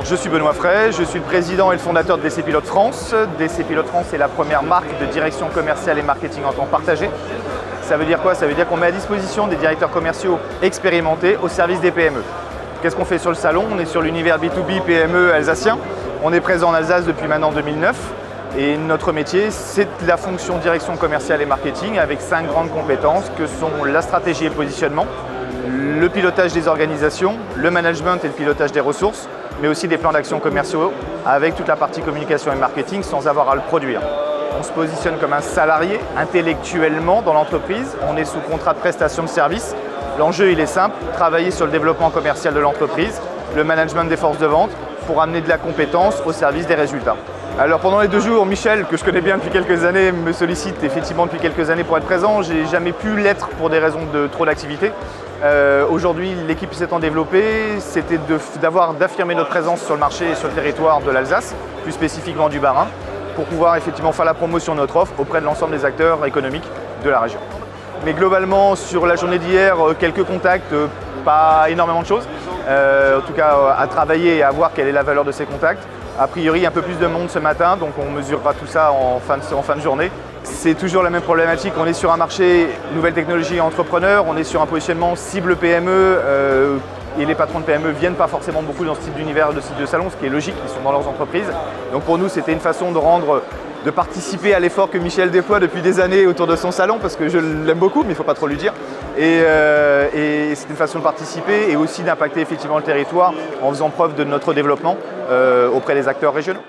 Je suis Benoît Frey, je suis le président et le fondateur de DC Pilote France. DC Pilote France est la première marque de direction commerciale et marketing en temps partagé. Ça veut dire quoi? Ça veut dire qu'on met à disposition des directeurs commerciaux expérimentés au service des PME. Qu'est-ce qu'on fait sur le salon? On est sur l'univers B2B PME alsacien. On est présent en Alsace depuis maintenant 2009. Et notre métier, c'est la fonction direction commerciale et marketing avec 5 grandes compétences que sont la stratégie et le positionnement, le pilotage des organisations, le management et le pilotage des ressources, mais aussi des plans d'action commerciaux avec toute la partie communication et marketing sans avoir à le produire. On se positionne comme un salarié intellectuellement dans l'entreprise. On est sous contrat de prestation de service. L'enjeu, il est simple, travailler sur le développement commercial de l'entreprise, le management des forces de vente pour amener de la compétence au service des résultats. Alors pendant les 2 jours, Michel, que je connais bien depuis quelques années, me sollicite effectivement depuis quelques années pour être présent. J'ai jamais pu l'être pour des raisons de trop d'activité. Aujourd'hui, l'équipe s'étant développée, c'était d'affirmer notre présence sur le marché et sur le territoire de l'Alsace, plus spécifiquement du Bas-Rhin, pour pouvoir effectivement faire la promotion de notre offre auprès de l'ensemble des acteurs économiques de la région. Mais globalement, sur la journée d'hier, quelques contacts, pas énormément de choses. En tout cas, à travailler et à voir quelle est la valeur de ces contacts. A priori, un peu plus de monde ce matin, donc on mesurera tout ça en fin de journée. C'est toujours la même problématique. On est sur un marché nouvelles technologies et entrepreneurs, on est sur un positionnement cible PME et les patrons de PME viennent pas forcément beaucoup dans ce type d'univers, de site de salon, ce qui est logique, ils sont dans leurs entreprises. Donc pour nous, c'était une façon de participer à l'effort que Michel déploie depuis des années autour de son salon, parce que je l'aime beaucoup, mais il ne faut pas trop lui dire. Et c'est une façon de participer et aussi d'impacter effectivement le territoire en faisant preuve de notre développement auprès des acteurs régionaux.